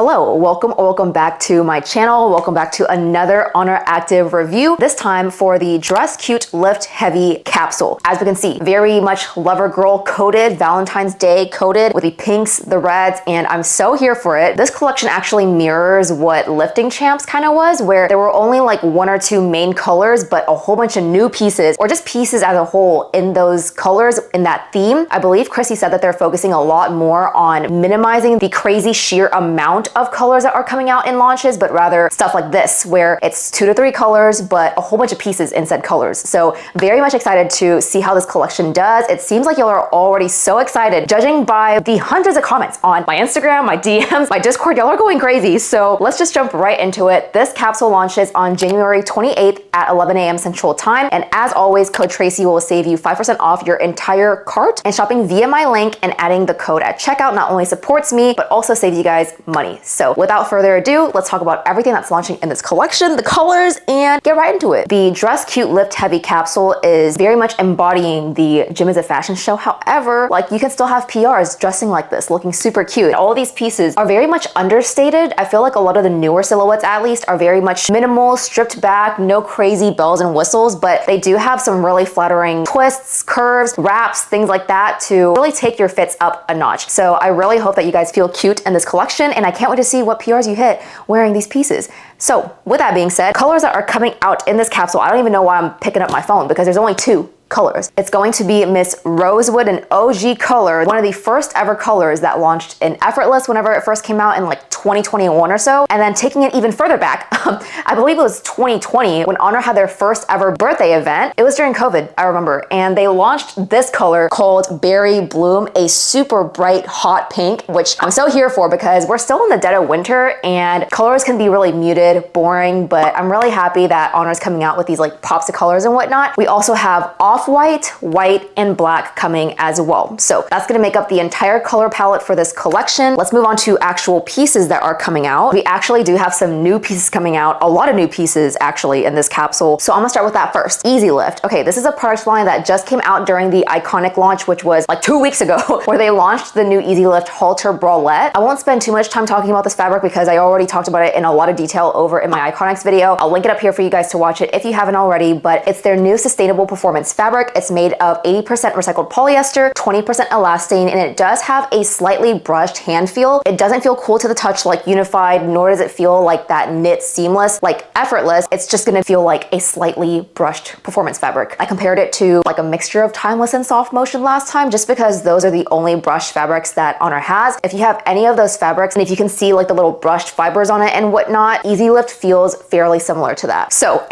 Hello, welcome back to my channel. Welcome back to another Oner Active review, this time for the Dress Cute Lift Heavy capsule. As we can see, very much lover girl coated, Valentine's Day coated with the pinks, the reds, and I'm so here for it. This collection actually mirrors what Lifting Champs kind of was, where there were only like one or two main colors, but a whole bunch of new pieces, or just pieces as a whole in those colors, in that theme. I believe Tracy said that they're focusing a lot more on minimizing the crazy sheer amount of colors that are coming out in launches, but rather stuff like this, where it's 2 to 3 colors, but a whole bunch of pieces in said colors. So very much excited to see how this collection does. It seems like y'all are already so excited, judging by the hundreds of comments on my Instagram, my DMs, my Discord. Y'all are going crazy. So let's just jump right into it. This capsule launches on January 28th at 11 a.m. Central Time. And as always, code Tracy will save you 5% off your entire cart. And shopping via my link and adding the code at checkout not only supports me, but also saves you guys money. So without further ado, let's talk about everything that's launching in this collection, the colors, and get right into it. The Dress Cute Lift Heavy capsule is very much embodying the gym is a fashion show. However, like, you can still have PRs dressing like this, looking super cute. All of these pieces are very much understated. I feel like a lot of the newer silhouettes, at least, are very much minimal, stripped back, no crazy bells and whistles, but they do have some really flattering twists, curves, wraps, things like that to really take your fits up a notch. So I really hope that you guys feel cute in this collection, and I can't wait to see what PRs you hit wearing these pieces. So with that being said, colors that are coming out in this capsule, I don't even know why I'm picking up my phone because there's only 2 colors. It's going to be Miss Rosewood, an OG color, one of the first ever colors that launched in Effortless whenever it first came out in like 2021 or so. And then taking it even further back, I believe it was 2020 when Oner had their first ever birthday event. It was during COVID, I remember. And they launched this color called Berry Bloom, a super bright, hot pink, which I'm so here for because we're still in the dead of winter and colors can be really muted, boring, but I'm really happy that Oner's coming out with these like pops of colors and whatnot. We also have off-white, white, and black coming as well. So that's gonna make up the entire color palette for this collection. Let's move on to actual pieces that are coming out. We actually do have some new pieces coming out, a lot of new pieces actually in this capsule. So I'm gonna start with that first. EasyLift. Okay, this is a product line that just came out during the Iconic launch, which was like 2 weeks ago, where they launched the new EasyLift Halter Bralette. I won't spend too much time talking about this fabric because I already talked about it in a lot of detail over in my Iconics video. I'll link it up here for you guys to watch it if you haven't already, but it's their new sustainable performance fabric. It's made of 80% recycled polyester, 20% elastane, and it does have a slightly brushed hand feel. It doesn't feel cool to the touch like Unified, nor does it feel like that knit seamless like Effortless. It's just gonna feel like a slightly brushed performance fabric. I compared it to like a mixture of Timeless and SoftMotion last time, just because those are the only brushed fabrics that Oner has. If you have any of those fabrics, and if you can see like the little brushed fibers on it and whatnot, EasyLift feels fairly similar to that. So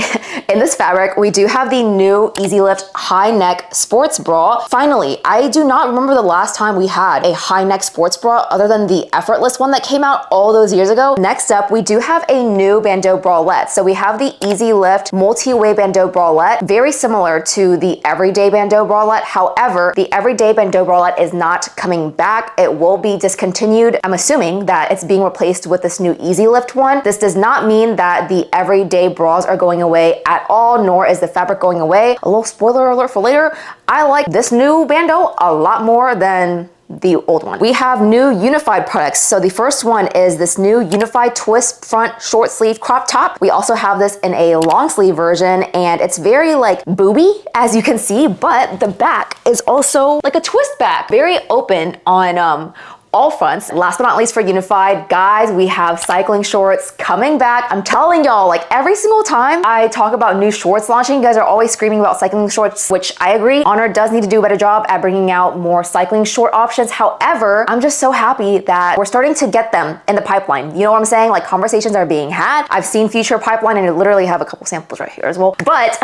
in this fabric, we do have the new EasyLift high neck sports bra. Finally, I do not remember the last time we had a high neck sports bra other than the Effortless one that came out all those years ago. Next up, we do have a new Bandeau bralette. So we have the EasyLift Multiway Bandeau bralette, very similar to the Everyday Bandeau bralette. However, the Everyday Bandeau bralette is not coming back. It will be discontinued. I'm assuming that it's being replaced with this new EasyLift one. This does not mean that the everyday bras are going away at all, nor is the fabric going away. A little spoiler alert for later. I like this new Bandeau a lot more than the old one. We have new Unified products. So the first one is this new Unified twist front short sleeve crop top. We also have this in a long sleeve version, and it's very like booby, as you can see, but the back is also like a twist back, very open on all fronts. Last but not least for Unified, guys, we have cycling shorts coming back. I'm telling y'all, like every single time I talk about new shorts launching, you guys are always screaming about cycling shorts, which I agree. Oner does need to do a better job at bringing out more cycling short options. However, I'm just so happy that we're starting to get them in the pipeline. You know what I'm saying? Like, conversations are being had. I've seen future pipeline, and I literally have a couple samples right here as well. But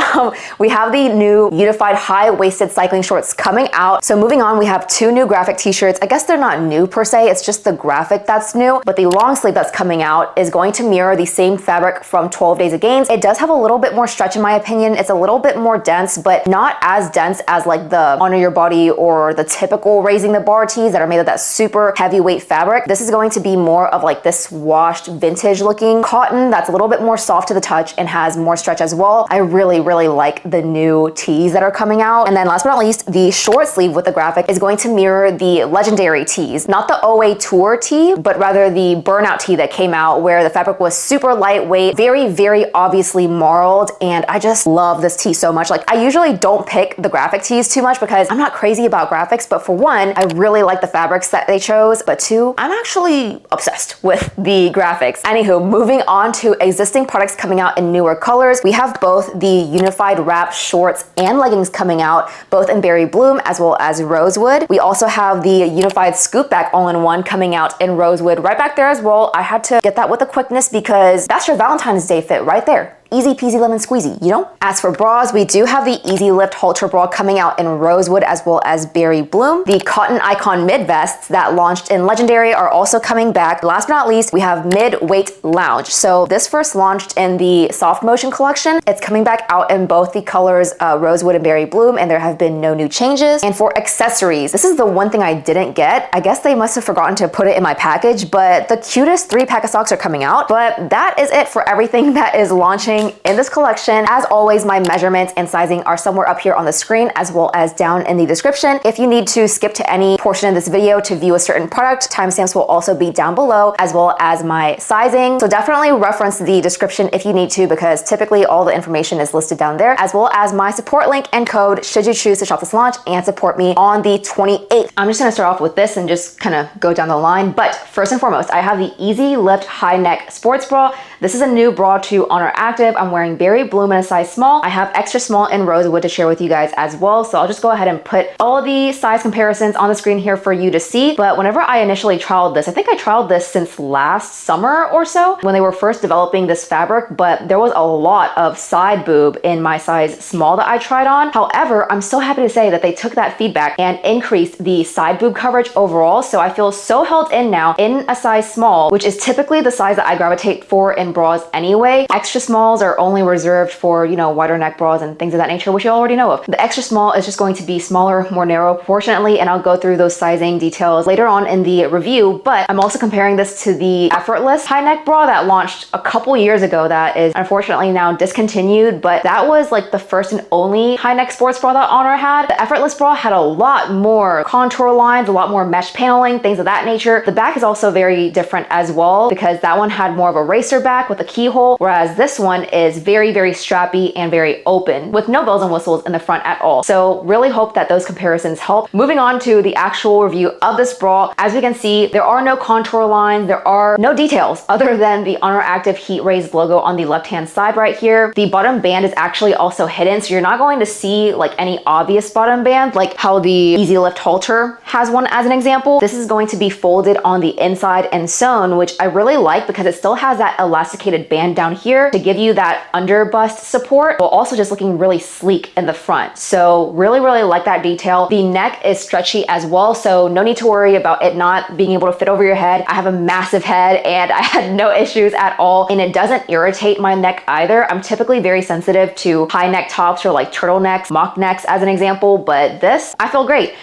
we have the new Unified high-waisted cycling shorts coming out. So moving on, we have 2 new graphic t-shirts. I guess they're not new per se, it's just the graphic that's new, but the long sleeve that's coming out is going to mirror the same fabric from 12 Days of Gains. It does have a little bit more stretch in my opinion. It's a little bit more dense, but not as dense as like the Honor Your Body or the typical Raising the Bar tees that are made of that super heavyweight fabric. This is going to be more of like this washed vintage looking cotton that's a little bit more soft to the touch and has more stretch as well. I really like the new tees that are coming out. And then last but not least, the short sleeve with the graphic is going to mirror the legendary tees, not not the OA Tour tee, but rather the Burnout tee that came out where the fabric was super lightweight, very, very obviously marled, and I just love this tee so much. Like, I usually don't pick the graphic tees too much because I'm not crazy about graphics, but for one, I really like the fabrics that they chose, but two, I'm actually obsessed with the graphics. Anywho, moving on to existing products coming out in newer colors, we have both the unified wrap shorts and leggings coming out, both in Berry Bloom as well as Rosewood. We also have the unified scoop back all-in-one coming out in Rosewood right back there as well. I had to get that with a quickness because that's your Valentine's Day fit right there. Easy peasy lemon squeezy, you know? As for bras, we do have the EasyLift Halter bra coming out in Rosewood as well as Berry Bloom. The cotton icon mid vests that launched in Legendary are also coming back. Last but not least, we have mid-weight lounge. So this first launched in the SoftMotion collection. It's coming back out in both the colors Rosewood and Berry Bloom, and there have been no new changes. And for accessories, this is the one thing I didn't get. I guess they must have forgotten to put it in my package, but the cutest 3-pack of socks are coming out. But that is it for everything that is launching in this collection. As always, my measurements and sizing are somewhere up here on the screen as well as down in the description. If you need to skip to any portion of this video to view a certain product, timestamps will also be down below as well as my sizing. So definitely reference the description if you need to, because typically all the information is listed down there, as well as my support link and code should you choose to shop this launch and support me on the 28th. I'm just gonna start off with this and just kind of go down the line. But first and foremost, I have the EasyLift high neck sports bra. This is a new bra to Oner Active. I'm wearing Berry Bloom in a size small. I have extra small in Rosewood to share with you guys as well. So I'll just go ahead and put all of the size comparisons on the screen here for you to see. But whenever I initially trialed this, I think I trialed this since last summer or so when they were first developing this fabric, but there was a lot of side boob in my size small that I tried on. However, I'm so happy to say that they took that feedback and increased the side boob coverage overall. So I feel so held in now in a size small, which is typically the size that I gravitate for in bras anyway. Extra smalls are only reserved for, you know, wider neck bras and things of that nature, which you already know of. The extra small is just going to be smaller, more narrow proportionately, and I'll go through those sizing details later on in the review. But I'm also comparing this to the Effortless high neck bra that launched a couple years ago that is unfortunately now discontinued, but that was like the first and only high neck sports bra that Oner had. The Effortless bra had a lot more contour lines, a lot more mesh paneling, things of that nature. The back is also very different as well because that one had more of a racer back with a keyhole, whereas this one is very, very strappy and very open with no bells and whistles in the front at all. So really hope that those comparisons help. Moving on to the actual review of this bra, as we can see, there are no contour lines, there are no details other than the Oner Active heat raised logo on the left-hand side right here. The bottom band is actually also hidden, so you're not going to see like any obvious bottom band like how the EasyLift Halter has one as an example. This is going to be folded on the inside and sewn, which I really like because it still has that elasticated band down here to give you that under bust support, while also just looking really sleek in the front. So really, really like that detail. The neck is stretchy as well, so no need to worry about it not being able to fit over your head. I have a massive head and I had no issues at all, and it doesn't irritate my neck either. I'm typically very sensitive to high neck tops or like turtlenecks, mock necks as an example, but this, I feel great.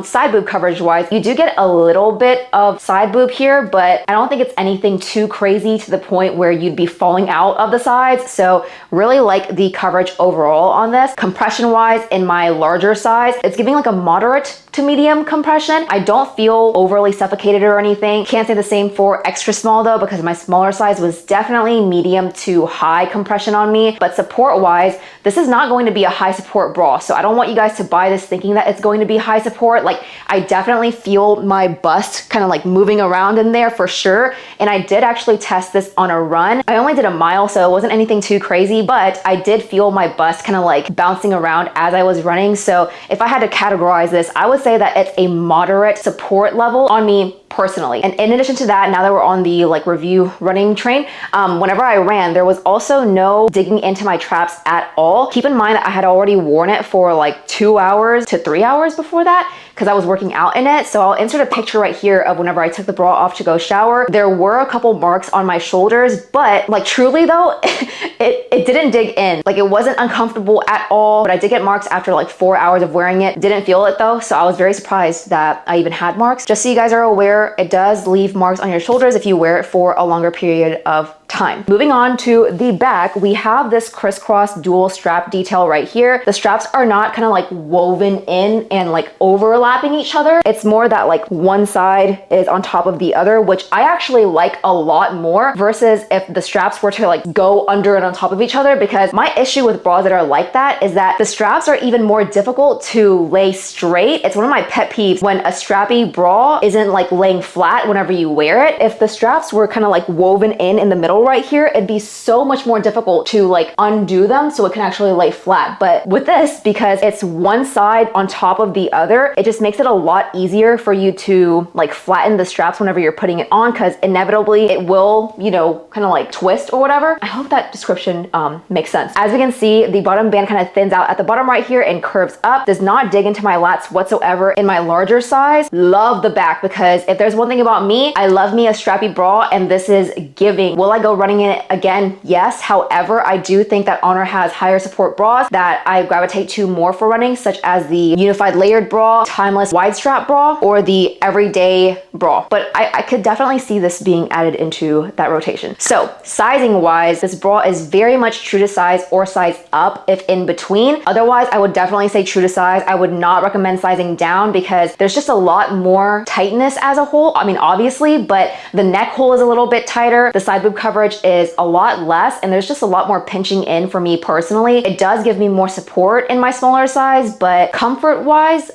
Side boob coverage wise, you do get a little bit of side boob here, but I don't think it's anything too crazy to the point where you'd be falling out of the sides. So really like the coverage overall on this. Compression wise, in my larger size, it's giving like a moderate to medium compression. I don't feel overly suffocated or anything. Can't say the same for extra small though, because my smaller size was definitely medium to high compression on me. But support wise, this is not going to be a high support bra. So I don't want you guys to buy this thinking that it's going to be high support. Like, I definitely feel my bust kind of like moving around in there for sure. And I did actually test this on a run. I only did a mile, so it wasn't anything too crazy, but I did feel my bust kind of like bouncing around as I was running. So if I had to categorize this, I would say that it's a moderate support level on me personally. And in addition to that, now that we're on the like review running train, whenever I ran, there was also no digging into my traps at all. Keep in mind that I had already worn it for like 2 hours to 3 hours before that because I was working out in it. So I'll insert a picture right here of whenever I took the bra off to go shower. There were a couple marks on my shoulders, but like truly though, it didn't dig in. Like it wasn't uncomfortable at all, but I did get marks after like 4 hours of wearing it. Didn't feel it though. So I was very surprised that I even had marks. Just so you guys are aware, it does leave marks on your shoulders if you wear it for a longer period of time. Moving on to the back, we have this crisscross dual strap detail right here. The straps are not kind of like woven in and like overlapping each other. It's more that like one side is on top of the other, which I actually like a lot more versus if the straps were to like go under and on top of each other, because my issue with bras that are like that is that the straps are even more difficult to lay straight. It's one of my pet peeves when a strappy bra isn't like laying flat whenever you wear it. If the straps were kind of like woven in the middle right here, it'd be so much more difficult to like undo them so it can actually lay flat. But with this, because it's one side on top of the other, it just makes it a lot easier for you to like flatten the straps whenever you're putting it on, because inevitably it will, you know, kind of like twist or whatever. I hope that description makes sense. As we can see, the bottom band kind of thins out at the bottom right here and curves up. Does not dig into my lats whatsoever in my larger size. Love the back, because if there's one thing about me, I love me a strappy bra, and this is giving. Will I go running in it again? Yes. However, I do think that Oner has higher support bras that I gravitate to more for running, such as the unified layered bra, timeless wide strap bra, or the everyday bra. But I could definitely see this being added into that rotation. So sizing wise, this bra is very much true to size or size up if in between. Otherwise, I would definitely say true to size. I would not recommend sizing down because there's just a lot more tightness as a whole. I mean, obviously, but the neck hole is a little bit tighter. The side boob coverage is a lot less, and there's just a lot more pinching in for me personally. It does give me more support in my smaller size, but comfort wise,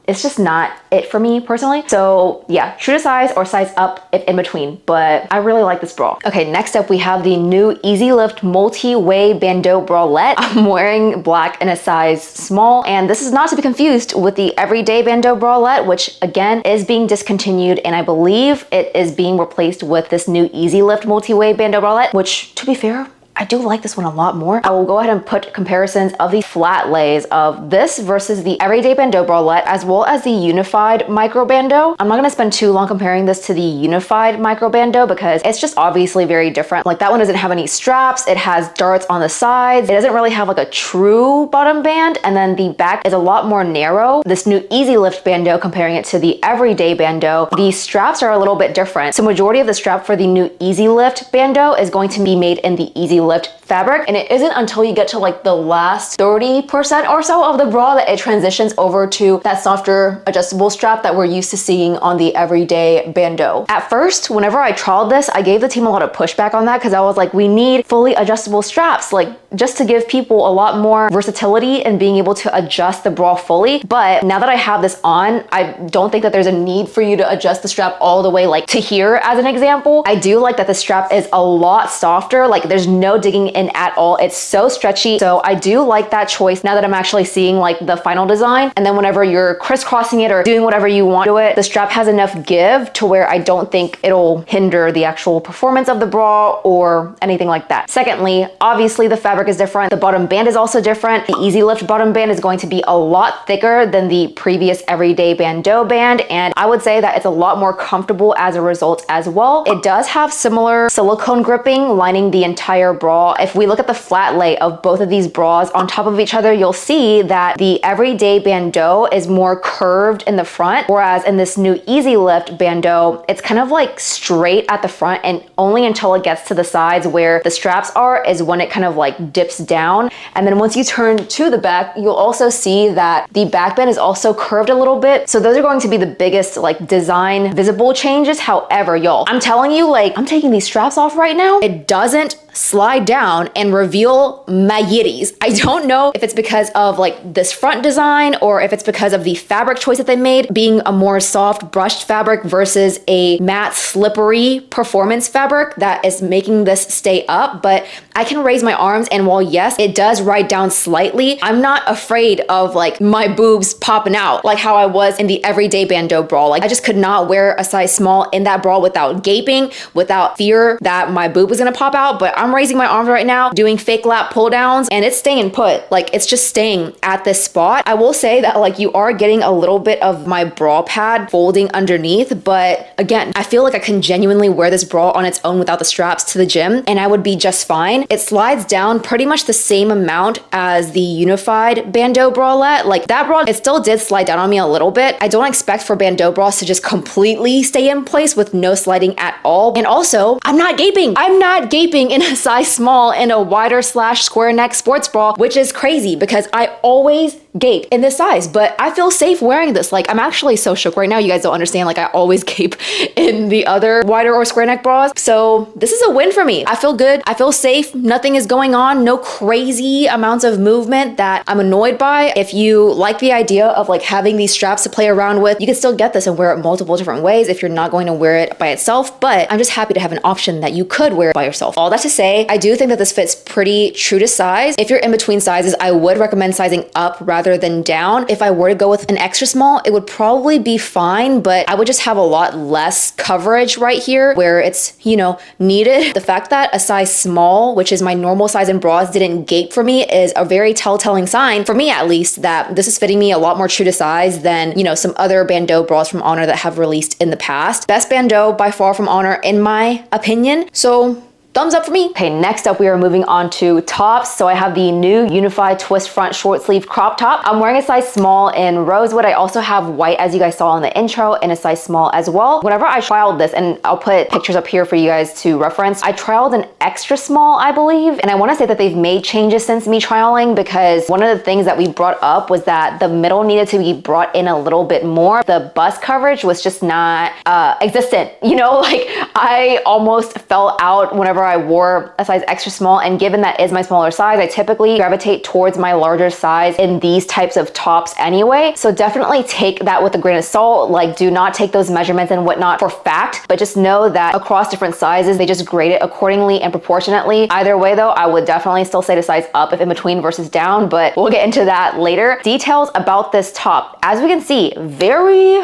it's just not it for me personally. So yeah, true to size or size up if in between, but I really like this bra. Okay, next up we have the new EasyLift Multiway Bandeau Bralette. I'm wearing black in a size small, and this is not to be confused with the everyday Bandeau Bralette, which again is being discontinued, and I believe it is being replaced with this new EasyLift Multiway Bandeau Bralette, which, to be fair, I do like this one a lot more. I will go ahead and put comparisons of the flat lays of this versus the everyday Bandeau bralette, as well as the unified micro bandeau. I'm not gonna spend too long comparing this to the unified micro bandeau because it's just obviously very different. Like that one doesn't have any straps. It has darts on the sides. It doesn't really have like a true bottom band. And then the back is a lot more narrow. This new EasyLift bandeau, comparing it to the everyday bandeau, the straps are a little bit different. So majority of the strap for the new EasyLift bandeau is going to be made in the EasyLift fabric, and it isn't until you get to like the last 30% or so of the bra that it transitions over to that softer adjustable strap that we're used to seeing on the everyday bandeau. At first, whenever I trialed this, I gave the team a lot of pushback on that because I was like, we need fully adjustable straps, like just to give people a lot more versatility and being able to adjust the bra fully. But now that I have this on, I don't think that there's a need for you to adjust the strap all the way like to here as an example. I do like that the strap is a lot softer, like there's no digging in at all. It's so stretchy. So I do like that choice now that I'm actually seeing like the final design. And then whenever you're crisscrossing it or doing whatever you want to it, the strap has enough give to where I don't think it'll hinder the actual performance of the bra or anything like that. Secondly, obviously the fabric is different. The bottom band is also different. The EasyLift bottom band is going to be a lot thicker than the previous everyday bandeau band. And I would say that it's a lot more comfortable as a result as well. It does have similar silicone gripping lining the entire bra. If we look at the flat lay of both of these bras on top of each other, you'll see that the everyday bandeau is more curved in the front, whereas in this new EasyLift bandeau, it's kind of like straight at the front, and only until it gets to the sides where the straps are is when it kind of like dips down. And then once you turn to the back, you'll also see that the back band is also curved a little bit. So those are going to be the biggest like design visible changes. However, y'all, I'm telling you, like, I'm taking these straps off right now. It doesn't slide down and reveal my yitties. I don't know if it's because of like this front design or if it's because of the fabric choice that they made, being a more soft brushed fabric versus a matte slippery performance fabric that is making this stay up. But I can raise my arms, and while yes, it does ride down slightly, I'm not afraid of like my boobs popping out like how I was in the everyday bandeau bra. Like I just could not wear a size small in that bra without gaping, without fear that my boob was gonna pop out. But I'm raising my arms right now, doing fake lat pull downs, and it's staying put. Like, it's just staying at this spot. I will say that like you are getting a little bit of my bra pad folding underneath, but again, I feel like I can genuinely wear this bra on its own without the straps to the gym and I would be just fine. It slides down pretty much the same amount as the unified Bandeau bralette. Like that bra, it still did slide down on me a little bit. I don't expect for Bandeau bras to just completely stay in place with no sliding at all. And also, I'm not gaping. I'm not gaping in a size small in a wider / square neck sports bra, which is crazy because I always gape in this size, but I feel safe wearing this. Like, I'm actually so shook right now. You guys don't understand. Like, I always gape in the other wider or square neck bras. So this is a win for me. I feel good. I feel safe. Nothing is going on. No crazy amounts of movement that I'm annoyed by. If you like the idea of like having these straps to play around with, you can still get this and wear it multiple different ways if you're not going to wear it by itself. But I'm just happy to have an option that you could wear it by yourself. All that to say, I do think that this fits pretty true to size. If you're in between sizes, I would recommend sizing up rather than down. If I were to go with an extra small, it would probably be fine, but I would just have a lot less coverage right here where it's, you know, needed. The fact that a size small, which is my normal size in bras, didn't gape for me is a very telltale sign, for me at least, that this is fitting me a lot more true to size than, you know, some other Bandeau bras from Oner that have released in the past. Best Bandeau by far from Oner in my opinion. So thumbs up for me. Okay, next up we are moving on to tops. So I have the new unified twist front short sleeve crop top. I'm wearing a size small in Rosewood. I also have white, as you guys saw in the intro, in a size small as well. Whenever I trialed this, and I'll put pictures up here for you guys to reference, I trialed an extra small, I believe. And I wanna say that they've made changes since me trialing, because one of the things that we brought up was that the middle needed to be brought in a little bit more. The bust coverage was just not existent. You know, like I almost fell out whenever I wore a size extra small, and given that is my smaller size, I typically gravitate towards my larger size in these types of tops anyway. So definitely take that with a grain of salt. Like, do not take those measurements and whatnot for fact, but just know that across different sizes, they just grade it accordingly and proportionately. Either way though, I would definitely still say to size up if in between versus down, but we'll get into that later. Details about this top. As we can see, very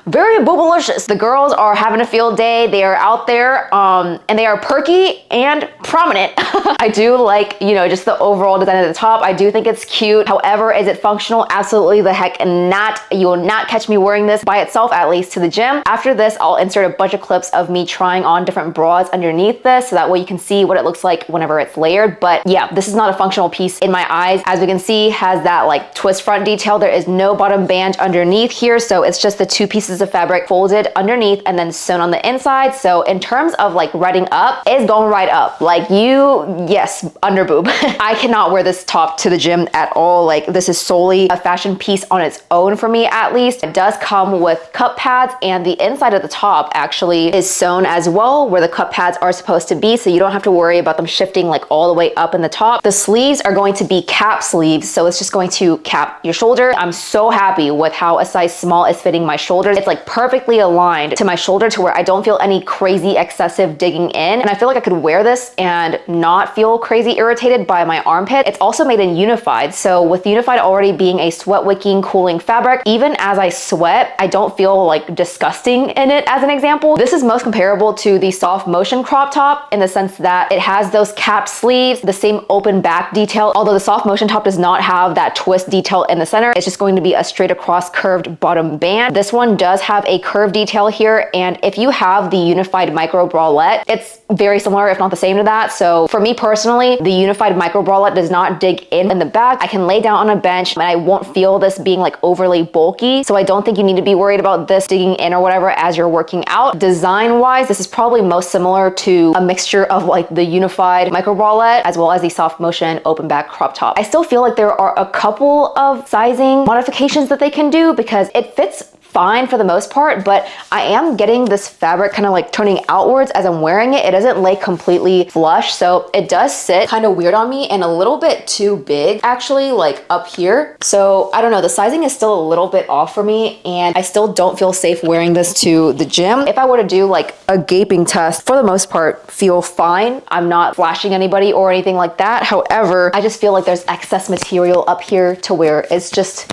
boobalicious. The girls are having a field day. They are out there and they are perky and prominent. I do like, you know, just the overall design of the top. I do think it's cute. However, is it functional? Absolutely the heck not. You will not catch me wearing this by itself, at least to the gym. After this, I'll insert a bunch of clips of me trying on different bras underneath this, so that way you can see what it looks like whenever it's layered. But yeah, this is not a functional piece in my eyes. As we can see, has that like twist front detail. There is no bottom band underneath here, so it's just the two pieces of fabric folded underneath and then sewn on the inside. So in terms of like riding up, it's going right up. Like yes, under boob. I cannot wear this top to the gym at all. Like, this is solely a fashion piece on its own for me, at least. It does come with cup pads, and the inside of the top actually is sewn as well where the cup pads are supposed to be, so you don't have to worry about them shifting like all the way up in the top. The sleeves are going to be cap sleeves, so it's just going to cap your shoulder. I'm so happy with how a size small is fitting my shoulders. It's like perfectly aligned to my shoulder to where I don't feel any crazy excessive digging in, and I feel like I could wear this and not feel crazy irritated by my armpit. It's also made in unified, so with unified already being a sweat wicking cooling fabric, even as I sweat, I don't feel like disgusting in it. As an example, this is most comparable to the SoftMotion crop top in the sense that it has those cap sleeves, the same open back detail, although the SoftMotion top does not have that twist detail in the center. It's just going to be a straight across curved bottom band. This one does have a curved detail here, and if you have the unified micro bralette, it's very similar, if not the same to that. So for me personally, the unified micro bralette does not dig in the back. I can lay down on a bench and I won't feel this being like overly bulky. So I don't think you need to be worried about this digging in or whatever as you're working out. Design wise, this is probably most similar to a mixture of like the unified micro bralette as well as the SoftMotion open back crop top. I still feel like there are a couple of sizing modifications that they can do because it fits fine for the most part, but I am getting this fabric kind of like turning outwards as I'm wearing it. It doesn't lay completely flush, so it does sit kind of weird on me and a little bit too big actually, like up here. So I don't know, the sizing is still a little bit off for me, and I still don't feel safe wearing this to the gym. If I were to do like a gaping test, for the most part, feel fine. I'm not flashing anybody or anything like that. However, I just feel like there's excess material up here to where it's just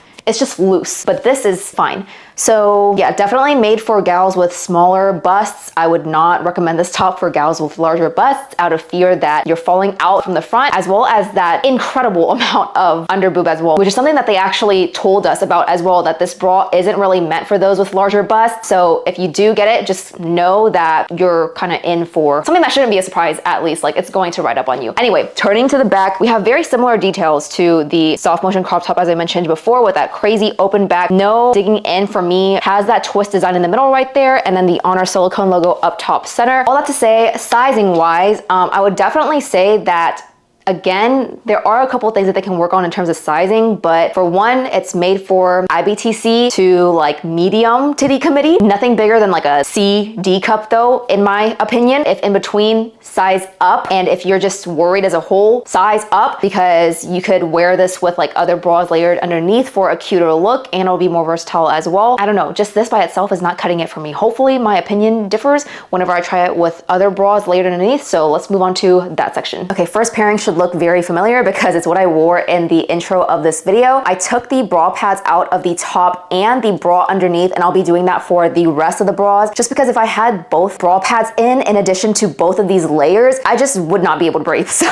loose, but this is fine. So yeah, definitely made for gals with smaller busts. I would not recommend this top for gals with larger busts out of fear that you're falling out from the front, as well as that incredible amount of under boob as well, which is something that they actually told us about as well, that this bra isn't really meant for those with larger busts. So if you do get it, just know that you're kind of in for something that shouldn't be a surprise, at least. Like, it's going to ride up on you. Anyway, turning to the back, we have very similar details to the SoftMotion crop top as I mentioned before, with that crazy open back. No digging in for me. Has that twist design in the middle right there, and then the Oner silicone logo up top center. All that to say, sizing wise, I would definitely say that again, there are a couple things that they can work on in terms of sizing, but for one, it's made for IBTC to like medium titty committee. Nothing bigger than like a C, D cup though, in my opinion. If in between, size up. And if you're just worried as a whole, size up, because you could wear this with like other bras layered underneath for a cuter look, and it'll be more versatile as well. I don't know, just this by itself is not cutting it for me. Hopefully my opinion differs whenever I try it with other bras layered underneath. So let's move on to that section. Okay, first pairing should look very familiar because it's what I wore in the intro of this video. I took the bra pads out of the top and the bra underneath, and I'll be doing that for the rest of the bras, just because if I had both bra pads in addition to both of these layers, I just would not be able to breathe. So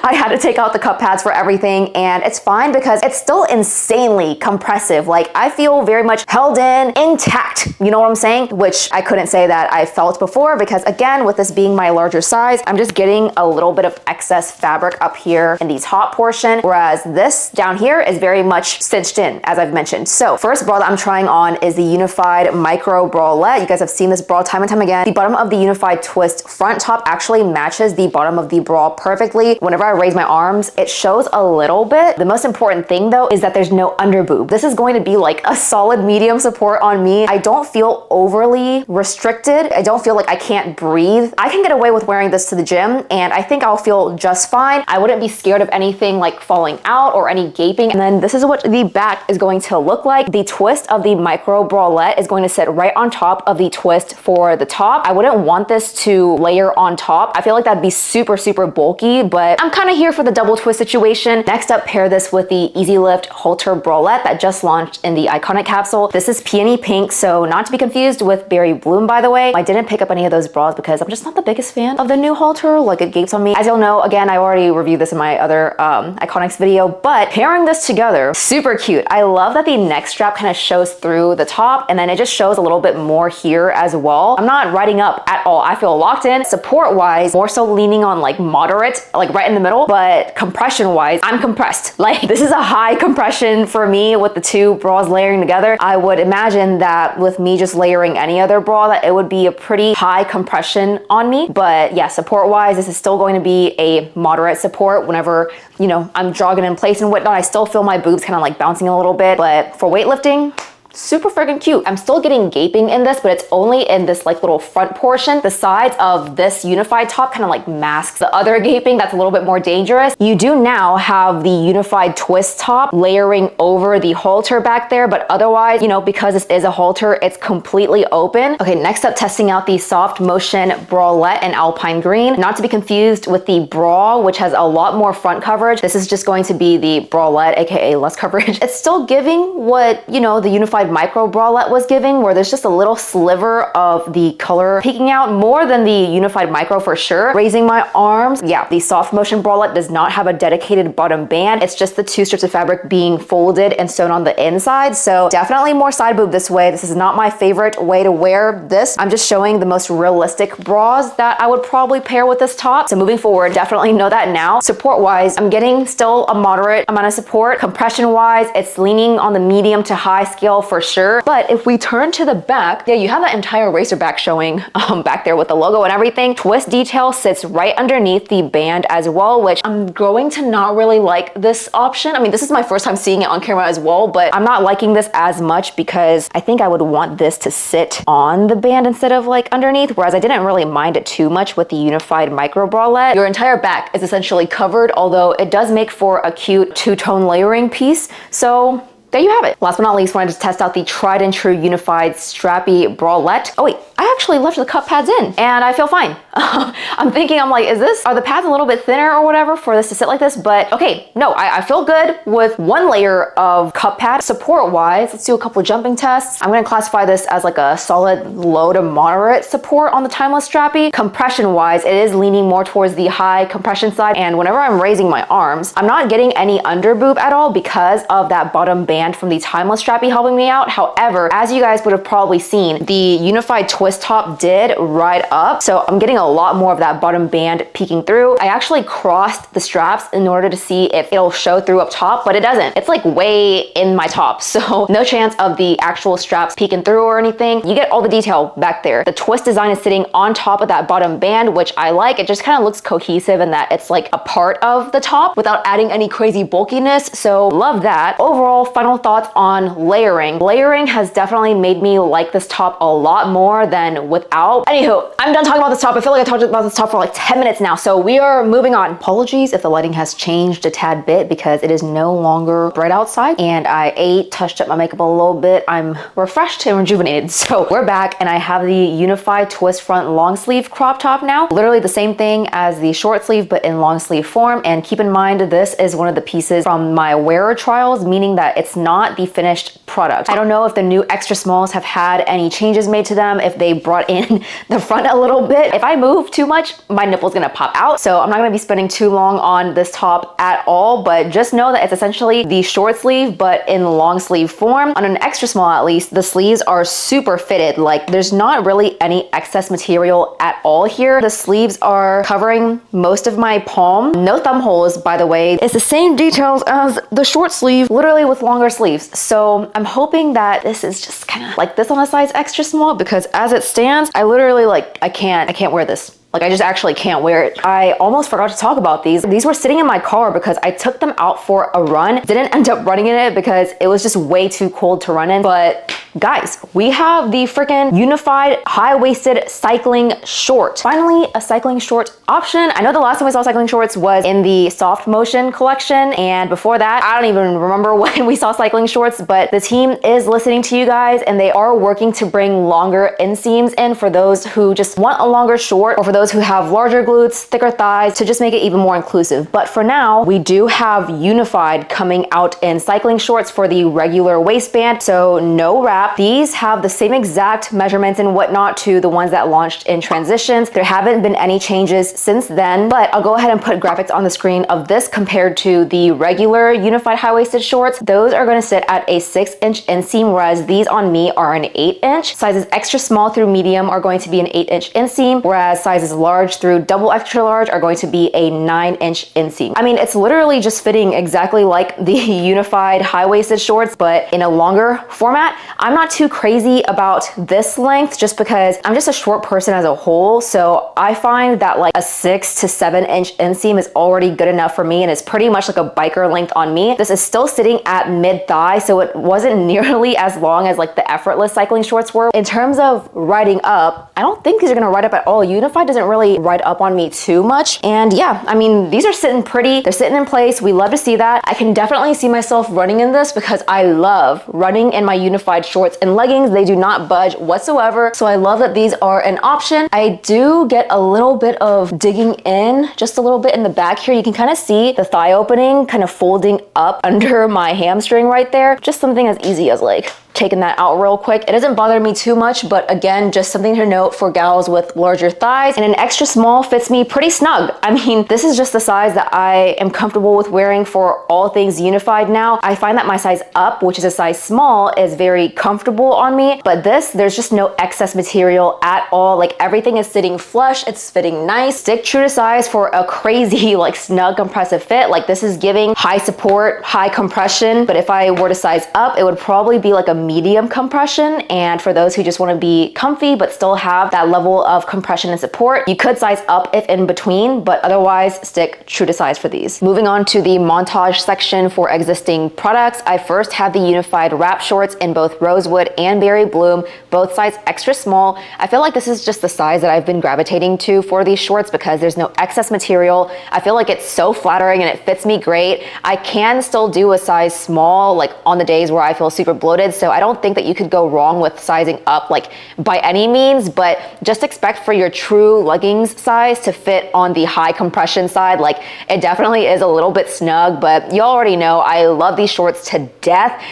I had to take out the cup pads for everything, and it's fine because it's still insanely compressive. Like, I feel very much held in, intact, you know what I'm saying? Which I couldn't say that I felt before, because again, with this being my larger size, I'm just getting a little bit of excess fabric up here in the top portion, whereas this down here is very much cinched in, as I've mentioned. So first bra that I'm trying on is the Unified Micro Bralette. You guys have seen this bra time and time again. The bottom of the Unified Twist front top actually matches the bottom of the bra perfectly. Whenever I raise my arms, it shows a little bit. The most important thing though is that there's no under boob. This is going to be like a solid medium support on me. I don't feel overly restricted. I don't feel like I can't breathe. I can get away with wearing this to the gym, and I think I'll feel just fine. I wouldn't be scared of anything like falling out or any gaping. And then this is what the back is going to look like. The twist of the micro bralette is going to sit right on top of the twist for the top. I wouldn't want this to layer on top. I feel like that'd be super, super bulky, but I'm kind of here for the double twist situation. Next up, pair this with the EasyLift Halter bralette that just launched in the Iconic capsule. This is peony pink, so not to be confused with Berry Bloom, by the way. I didn't pick up any of those bras because I'm just not the biggest fan of the new Halter. Like, it gapes on me. As you'll know, again, I already reviewed this in my other Iconics video, but pairing this together, super cute. I love that the neck strap kind of shows through the top, and then it just shows a little bit more here as well. I'm not riding up at all. I feel locked in. Support wise, more so leaning on like moderate, like right in the middle, but compression wise, I'm compressed. Like, this is a high compression for me with the two bras layering together. I would imagine that with me just layering any other bra, that it would be a pretty high compression on me. But yeah, support wise, this is still going to be a moderate support. Whenever, you know, I'm jogging in place and whatnot, I still feel my boobs kind of like bouncing a little bit, but for weightlifting, super freaking cute. I'm still getting gaping in this, but it's only in this like little front portion. The sides of this unified top kind of like masks the other gaping that's a little bit more dangerous. You do now have the unified twist top layering over the halter back there, but otherwise, you know, because this is a halter, it's completely open. Okay, next up, testing out the SoftMotion bralette in Alpine Green. Not to be confused with the bra, which has a lot more front coverage. This is just going to be the bralette, aka less coverage. It's still giving what, you know, the unified micro bralette was giving, where there's just a little sliver of the color peeking out, more than the unified micro for sure. Raising my arms, yeah, the SoftMotion bralette does not have a dedicated bottom band. It's just the two strips of fabric being folded and sewn on the inside. So definitely more side boob this way. This is not my favorite way to wear this. I'm just showing the most realistic bras that I would probably pair with this top. So moving forward, definitely know that now. Support wise, I'm getting still a moderate amount of support. Compression wise, it's leaning on the medium to high scale for sure. But if we turn to the back, yeah, you have that entire racer back showing back there with the logo and everything. Twist detail sits right underneath the band as well, which I'm growing to not really like this option. I mean, this is my first time seeing it on camera as well, but I'm not liking this as much because I think I would want this to sit on the band instead of like underneath, whereas I didn't really mind it too much with the unified micro bralette. Your entire back is essentially covered, although it does make for a cute two-tone layering piece. So there you have it. Last but not least, wanted to test out the tried and true unified strappy bralette. Oh wait, I actually left the cup pads in and I feel fine. I'm thinking, I'm like, are the pads a little bit thinner or whatever for this to sit like this? But okay, no, I feel good with one layer of cup pad. Support wise, let's do a couple of jumping tests. I'm gonna classify this as like a solid low to moderate support on the timeless strappy. Compression wise, it is leaning more towards the high compression side. And whenever I'm raising my arms, I'm not getting any under boob at all because of that bottom band from the timeless strappy helping me out. However, as you guys would have probably seen, the unified twist top did ride up. So I'm getting a lot more of that bottom band peeking through. I actually crossed the straps in order to see if it'll show through up top, but it doesn't. It's like way in my top. So no chance of the actual straps peeking through or anything. You get all the detail back there. The twist design is sitting on top of that bottom band, which I like. It just kind of looks cohesive in that it's like a part of the top without adding any crazy bulkiness. So love that. Overall, final thoughts on layering. Layering has definitely made me like this top a lot more than without. Anywho, I'm done talking about this top. I feel like I talked about this top for like 10 minutes now. So we are moving on. Apologies if the lighting has changed a tad bit because it is no longer bright outside and I ate, touched up my makeup a little bit. I'm refreshed and rejuvenated. So we're back and I have the unified twist front long sleeve crop top now. Literally the same thing as the short sleeve, but in long sleeve form. And keep in mind, this is one of the pieces from my wearer trials, meaning that it's not the finished product. I don't know if the new extra smalls have had any changes made to them, if they brought in the front a little bit. If I move too much, my nipple's gonna pop out. So I'm not gonna be spending too long on this top at all, but just know that it's essentially the short sleeve, but in long sleeve form. On an extra small at least, the sleeves are super fitted. Like there's not really any excess material at all here. The sleeves are covering most of my palm. No thumb holes, by the way. It's the same details as the short sleeve, literally with longer sleeves. So I'm hoping that this is just kind of like this on a size extra small because as it stands, I literally I can't wear this. Like I just actually can't wear it. I almost forgot to talk about these. These were sitting in my car because I took them out for a run. Didn't end up running in it because it was just way too cold to run in. But guys, we have the freaking unified high-waisted cycling short. Finally, a cycling short option. I know the last time we saw cycling shorts was in the SoftMotion collection. And before that, I don't even remember when we saw cycling shorts, but the team is listening to you guys and they are working to bring longer inseams in for those who just want a longer short or for those who have larger glutes, thicker thighs, to just make it even more inclusive. But for now, we do have unified coming out in cycling shorts for the regular waistband. So no wrap. These have the same exact measurements and whatnot to the ones that launched in transitions. There haven't been any changes since then, but I'll go ahead and put graphics on the screen of this compared to the regular unified high-waisted shorts. Those are gonna sit at a 6-inch inseam, whereas these on me are an 8-inch. Sizes extra small through medium are going to be an 8-inch inseam, whereas sizes large through double extra large are going to be a 9-inch inseam. I mean, it's literally just fitting exactly like the unified high-waisted shorts, but in a longer format. I'm not too crazy about this length just because I'm just a short person as a whole. So I find that like a 6 to 7-inch inseam is already good enough for me and it's pretty much like a biker length on me. This is still sitting at mid-thigh, so it wasn't nearly as long as like the effortless cycling shorts were. In terms of riding up, I don't think these are gonna ride up at all. Unified doesn't really ride up on me too much. And yeah, I mean, these are sitting pretty, they're sitting in place. We love to see that. I can definitely see myself running in this because I love running in my unified shorts and leggings. They do not budge whatsoever. So I love that these are an option. I do get a little bit of digging in, just a little bit in the back here. You can kind of see the thigh opening kind of folding up under my hamstring right there. Just something as easy as like taking that out real quick. It doesn't bother me too much, but again, just something to note for gals with larger thighs. And an extra small fits me pretty snug. I mean, this is just the size that I am comfortable with wearing for all things unified now. I find that my size up, which is a size small, is very comfortable on me, but there's just no excess material at all. Like everything is sitting flush, it's fitting nice. Stick true to size for a crazy like snug compressive fit. Like this is giving high support, high compression, but if I were to size up, it would probably be like a medium compression, and for those who just want to be comfy but still have that level of compression and support, you could size up if in between, but otherwise stick true to size for these. Moving on to the montage section for existing products, I first have the unified wrap shorts in both Rosewood and Berry Bloom, both size extra small. I feel like this is just the size that I've been gravitating to for these shorts because there's no excess material. I feel like it's so flattering and it fits me great. I can still do a size small like on the days where I feel super bloated, so I don't think that you could go wrong with sizing up like by any means, but just expect for your true leggings size to fit on the high compression side. Like it definitely is a little bit snug, but you already know I love these shorts to death.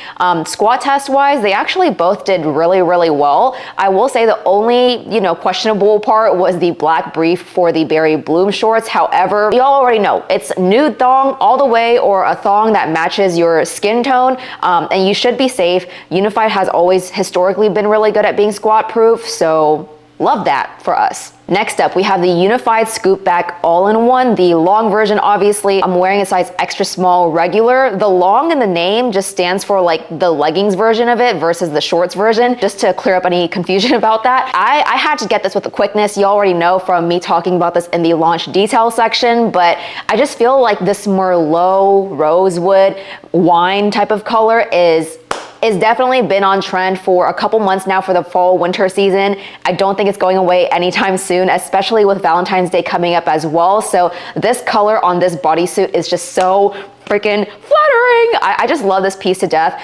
Squat test wise, they actually both did really well. I will say the only, questionable part was the black brief for the Berry Bloom shorts. However, you all already know it's nude thong all the way, or a thong that matches your skin tone, and you should be safe. Unified has always historically been really good at being squat proof, so love that for us. Next up, we have the Unified Scoop Back All-in-One, the long version. Obviously, I'm wearing a size extra small regular. The long in the name just stands for like the leggings version of it versus the shorts version, just to clear up any confusion about that. I had to get this with the quickness. You already know from me talking about this in the launch detail section, but I just feel like this Merlot rosewood wine type of color is definitely been on trend for a couple months now for the fall winter season. I don't think it's going away anytime soon, especially with Valentine's Day coming up as well. So this color on this bodysuit is just so freaking flattering. I just love this piece to death.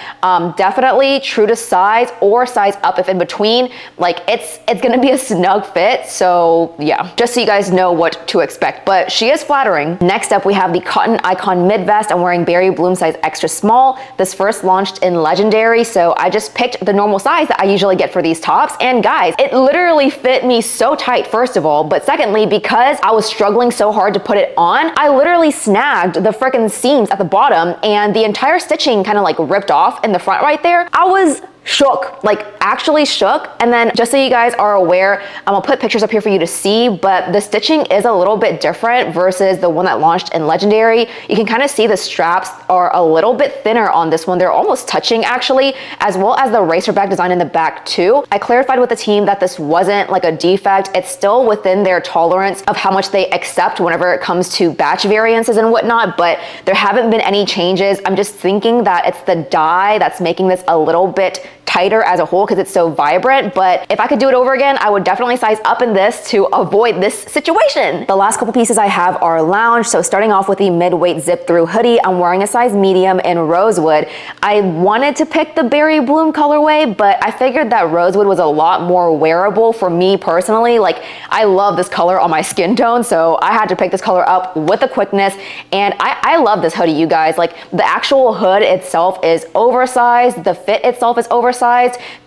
Definitely true to size or size up if in between. Like it's gonna be a snug fit. So yeah, just so you guys know what to expect, but she is flattering. Next up, we have the Cotton Icon mid vest. I'm wearing Berry Bloom size extra small. This first launched in Legendary, so I just picked the normal size that I usually get for these tops. And guys, it literally fit me so tight, first of all, but secondly, because I was struggling so hard to put it on, I literally snagged the freaking seams at the bottom, and the entire stitching kind of like ripped off in the front right there. I was shook, like actually shook. And then just so you guys are aware, I'm gonna put pictures up here for you to see, but the stitching is a little bit different versus the one that launched in Legendary. You can kind of see the straps are a little bit thinner on this one. They're almost touching actually, as well as the racer back design in the back too. I clarified with the team that this wasn't like a defect. It's still within their tolerance of how much they accept whenever it comes to batch variances and whatnot, but there haven't been any changes. I'm just thinking that it's the dye that's making this a little bit tighter as a whole because it's so vibrant. But if I could do it over again, I would definitely size up in this to avoid this situation. The last couple pieces I have are lounge. So starting off with the mid-weight zip through hoodie, I'm wearing a size medium in Rosewood. I wanted to pick the Berry Bloom colorway, but I figured that Rosewood was a lot more wearable for me personally. Like I love this color on my skin tone, so I had to pick this color up with the quickness. And I love this hoodie, you guys. Like the actual hood itself is oversized. The fit itself is oversized.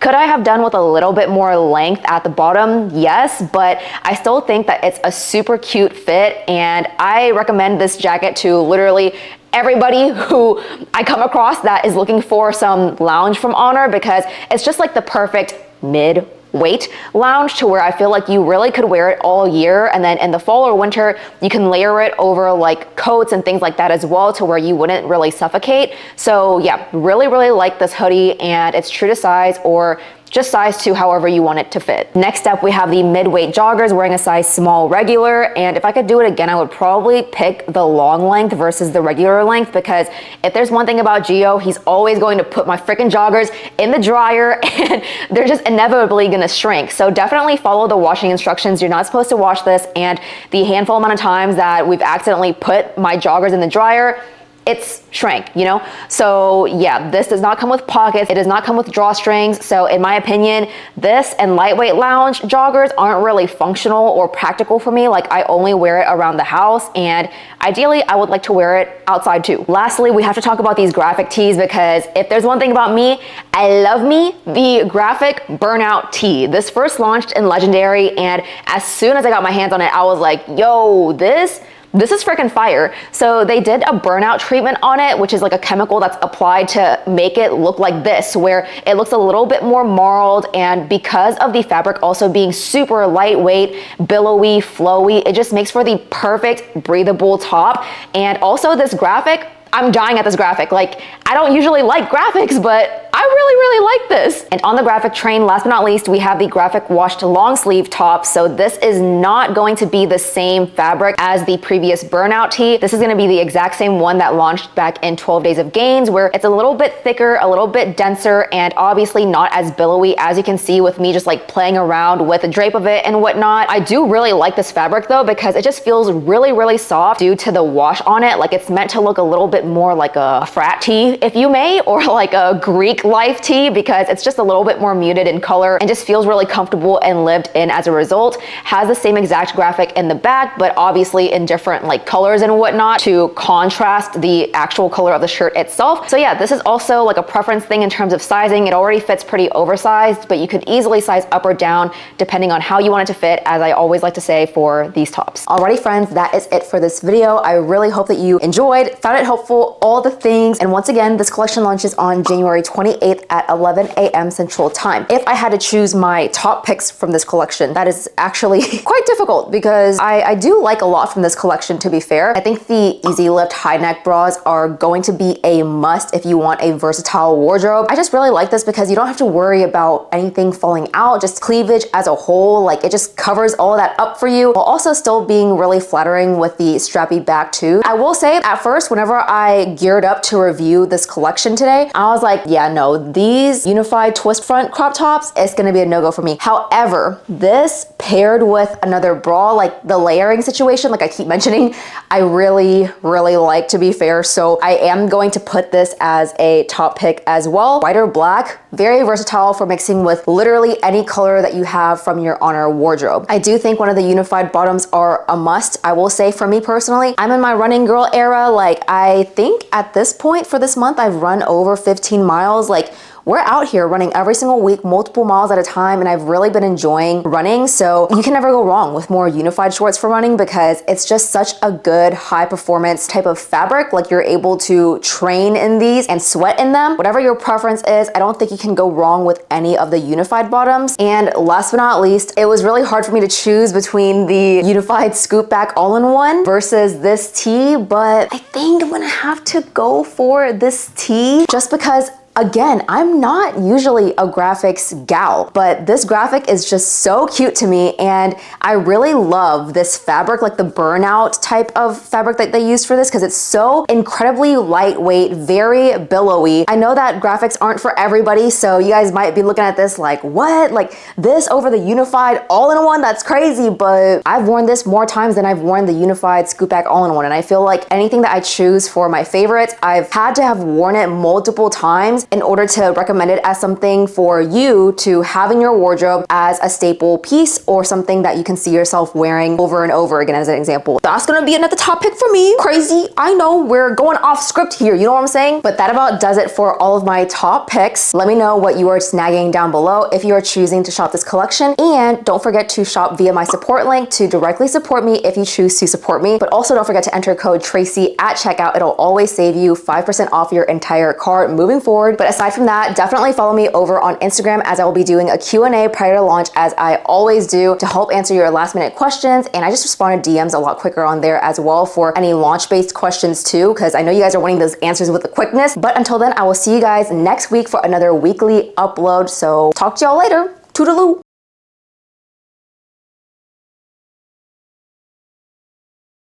Could I have done with a little bit more length at the bottom? Yes, but I still think that it's a super cute fit, and I recommend this jacket to literally everybody who I come across that is looking for some lounge from Oner, because it's just like the perfect mid-weight lounge to where I feel like you really could wear it all year, and then in the fall or winter you can layer it over like coats and things like that as well to where you wouldn't really suffocate. So yeah, really like this hoodie, and it's true to size or just size to however you want it to fit. Next up, we have the mid-weight joggers, wearing a size small regular, and if I could do it again, I would probably pick the long length versus the regular length, because if there's one thing about Gio, he's always going to put my freaking joggers in the dryer and they're just inevitably gonna shrink. So definitely follow the washing instructions. You're not supposed to wash this, and the handful amount of times that we've accidentally put my joggers in the dryer, it's shrank, you know? So yeah, this does not come with pockets. It does not come with drawstrings. So in my opinion, this and lightweight lounge joggers aren't really functional or practical for me. Like I only wear it around the house, and ideally I would like to wear it outside too. Lastly, we have to talk about these graphic tees, because if there's one thing about me, I love me the graphic Burnout tee. This first launched in Legendary, and as soon as I got my hands on it, I was like, yo, this is freaking fire. So they did a burnout treatment on it, which is like a chemical that's applied to make it look like this, where it looks a little bit more marled, and because of the fabric also being super lightweight, billowy, flowy, it just makes for the perfect breathable top. And also this graphic, I'm dying at this graphic. Like, I don't usually like graphics, but I really like this. And on the graphic train, last but not least, we have the graphic washed long sleeve top. So this is not going to be the same fabric as the previous Burnout tee. This is gonna be the exact same one that launched back in 12 Days of Gains, where it's a little bit thicker, a little bit denser, and obviously not as billowy, as you can see with me just like playing around with the drape of it and whatnot. I do really like this fabric though, because it just feels really soft due to the wash on it. Like, it's meant to look a little bit more like a frat tee, if you may, or like a Greek life tee, because it's just a little bit more muted in color and just feels really comfortable and lived in as a result. Has the same exact graphic in the back, but obviously in different like colors and whatnot to contrast the actual color of the shirt itself. So yeah, this is also like a preference thing in terms of sizing. It already fits pretty oversized, but you could easily size up or down depending on how you want it to fit, as I always like to say for these tops. Alrighty friends, that is it for this video. I really hope that you enjoyed, found it helpful, all the things. And once again, this collection launches on January 28th at 11 a.m. Central Time. If I had to choose my top picks from this collection, that is actually quite difficult, because I do like a lot from this collection, to be fair. I think the EasyLift high neck bras are going to be a must if you want a versatile wardrobe. I just really like this because you don't have to worry about anything falling out, just cleavage as a whole. Like, it just covers all of that up for you, while also still being really flattering with the strappy back too. I will say, at first, whenever I geared up to review this collection today, I was like, yeah, no, these unified twist front crop tops, it's gonna be a no-go for me. However, this paired with another bra, like the layering situation, like I keep mentioning, I really like, to be fair. So I am going to put this as a top pick as well. White or black, very versatile for mixing with literally any color that you have from your Oner wardrobe. I do think one of the unified bottoms are a must. I will say, for me personally, I'm in my running girl era. Like, I think at this point for this month, I've run over 15 miles. Like, we're out here running every single week, multiple miles at a time, and I've really been enjoying running. So you can never go wrong with more unified shorts for running, because it's just such a good high performance type of fabric. Like, you're able to train in these and sweat in them. Whatever your preference is, I don't think you can go wrong with any of the unified bottoms. And last but not least, it was really hard for me to choose between the unified scoop back all-in-one versus this tee, but I think I'm gonna have to go for this tee, just because, again, I'm not usually a graphics gal, but this graphic is just so cute to me, and I really love this fabric, like the Burnout type of fabric that they used for this, because it's so incredibly lightweight, very billowy. I know that graphics aren't for everybody, so you guys might be looking at this like, what? Like, this over the unified all-in-one? That's crazy, but I've worn this more times than I've worn the unified scoop back all-in-one, and I feel like anything that I choose for my favorites, I've had to have worn it multiple times in order to recommend it as something for you to have in your wardrobe as a staple piece, or something that you can see yourself wearing over and over again, as an example. That's gonna be another top pick for me. Crazy, I know, we're going off script here, you know what I'm saying? But that about does it for all of my top picks. Let me know what you are snagging down below if you are choosing to shop this collection, and don't forget to shop via my support link to directly support me if you choose to support me. But also don't forget to enter code Tracy at checkout. It'll always save you 5% off your entire cart moving forward. But aside from that, definitely follow me over on Instagram, as I will be doing a Q&A prior to launch, as I always do, to help answer your last minute questions. And I just respond to DMs a lot quicker on there as well for any launch-based questions too, because I know you guys are wanting those answers with the quickness. But until then, I will see you guys next week for another weekly upload. So talk to y'all later. Toodaloo.